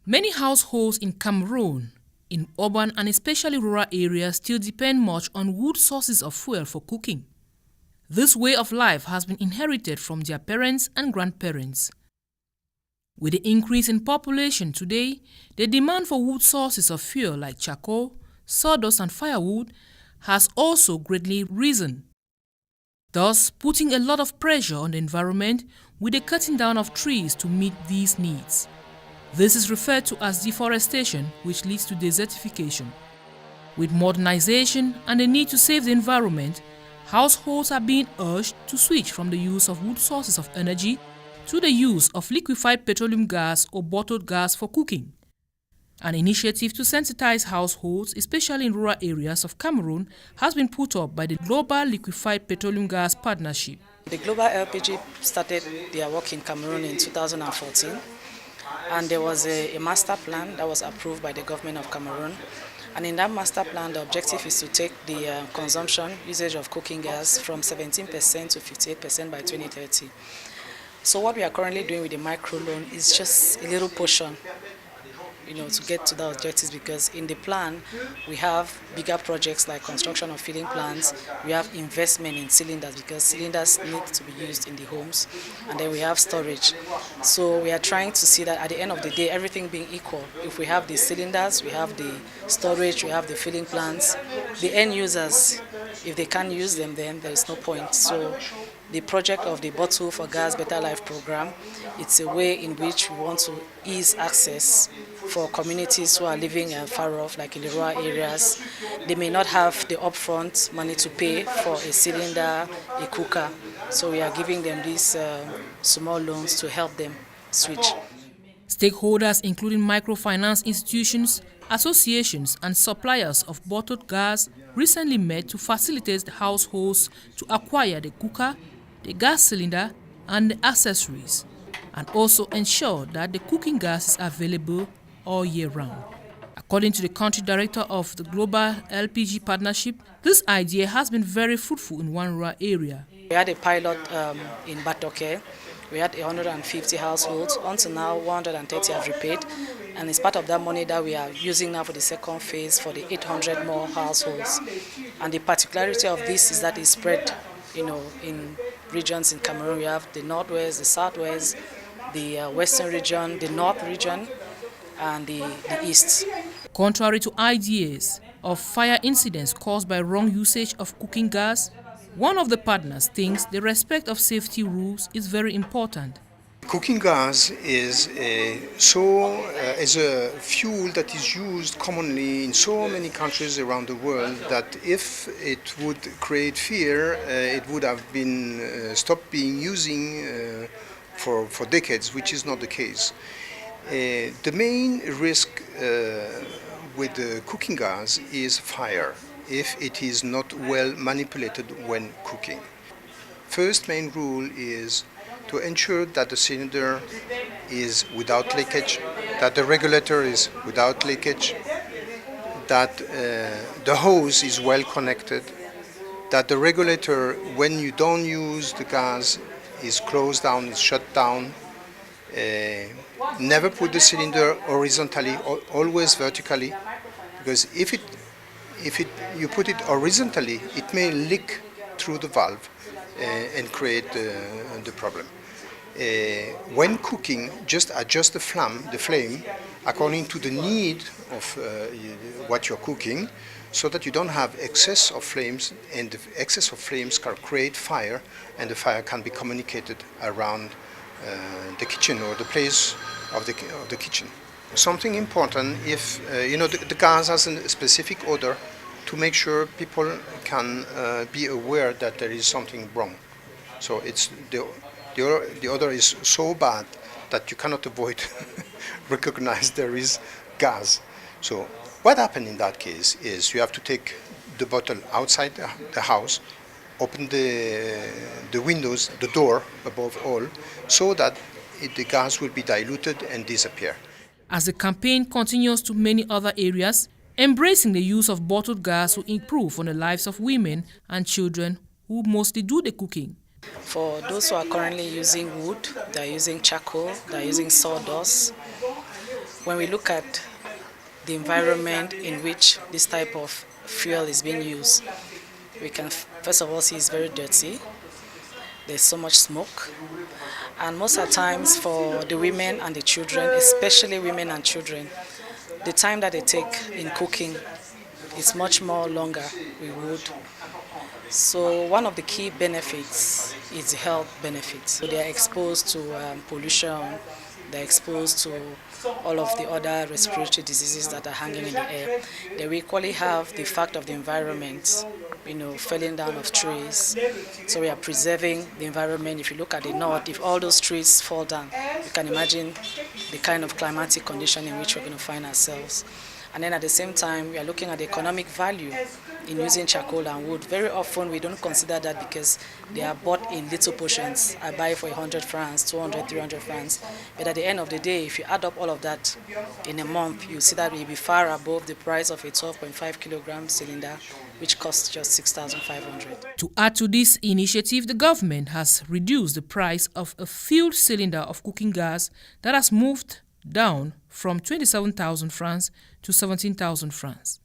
Many households in Cameroon, in urban and especially rural areas, still depend much on wood sources of fuel for cooking. This way of life has been inherited from their parents and grandparents. With the increase in population today, the demand for wood sources of fuel like charcoal, sawdust and firewood has also greatly risen, thus putting a lot of pressure on the environment with the cutting down of trees to meet these needs. This is referred to as deforestation, which leads to desertification. With modernization and the need to save the environment, households are being urged to switch from the use of wood sources of energy to the use of liquefied petroleum gas or bottled gas for cooking. An initiative to sensitize households, especially in rural areas of Cameroon, has been put up by the Global Liquefied Petroleum Gas Partnership. The Global LPG started their work in Cameroon in 2014, and there was a master plan that was approved by the government of Cameroon. And in that master plan, the objective is to take the consumption, usage of cooking gas from 17% to 58% by 2030. So what we are currently doing with the microloan is just a little portion, to get to the objectives, because in the plan we have bigger projects like construction of filling plants, we have investment in cylinders because cylinders need to be used in the homes, and then we have storage. So we are trying to see that at the end of the day, everything being equal, if we have the cylinders, we have the storage, we have the filling plants, the end users, if they can't use them, then there is no point. So the project of the Bottle for Gas Better Life program, it's a way in which we want to ease access for communities who are living far off, like in the rural areas. They may not have the upfront money to pay for a cylinder, a cooker. So we are giving them these small loans to help them switch. Stakeholders, including microfinance institutions, associations and suppliers of bottled gas, recently met to facilitate the households to acquire the cooker, the gas cylinder and the accessories, and also ensure that the cooking gas is available all year round. According to the country director of the Global LPG Partnership, this idea has been very fruitful in one rural area. We had a pilot in Berthe. We had 150 households. Until now, 130 have repaid. And it's part of that money that we are using now for the second phase for the 800 more households. And the particularity of this is that it's spread, in regions in Cameroon. We have the northwest, the southwest, the western region, the north region, and the east. Contrary to ideas of fire incidents caused by wrong usage of cooking gas, one of the partners thinks the respect of safety rules is very important. Cooking gas is a fuel that is used commonly in so many countries around the world that if it would create fear, it would have been stopped being using for decades, which is not the case. The main risk with the cooking gas is fire, if it is not well manipulated when cooking. First main rule is to ensure that the cylinder is without leakage, that the regulator is without leakage, that the hose is well connected, that the regulator, when you don't use the gas, is closed down, is shut down. Never put the cylinder horizontally, always vertically, because if you put it horizontally, it may leak through the valve and create the problem. When cooking, just adjust the flame according to the need of what you're cooking, so that you don't have excess of flames, and the excess of flames can create fire, and the fire can be communicated around the kitchen or the place of the kitchen. Something important, if the gas has a specific odor, to make sure people can be aware that there is something wrong. So it's the odor is so bad that you cannot avoid recognize there is gas. So what happened in that case is you have to take the bottle outside the house, open the windows, the door above all, so that the gas will be diluted and disappear. As the campaign continues to many other areas, embracing the use of bottled gas will improve on the lives of women and children who mostly do the cooking. For those who are currently using wood, they're using charcoal, they're using sawdust, when we look at the environment in which this type of fuel is being used, we can first of all see it's very dirty. There's so much smoke. And most of the times for the women and the children, especially women and children, the time that they take in cooking is much more longer with wood. So one of the key benefits is the health benefits. So they are exposed to pollution, they're exposed to all of the other respiratory diseases that are hanging in the air. They will equally have the fact of the environment, felling down of trees. So we are preserving the environment. If you look at the north, if all those trees fall down, you can imagine the kind of climatic condition in which we're going to find ourselves. And then at the same time, we are looking at the economic value in using charcoal and wood. Very often we don't consider that because they are bought in little portions. I buy for 100 francs, 200, 300 francs. But at the end of the day, if you add up all of that in a month, you see that it will be far above the price of a 12.5 kilogram cylinder, which costs just 6,500. To add to this initiative, the government has reduced the price of a filled cylinder of cooking gas that has moved down from 27,000 francs to 17,000 francs.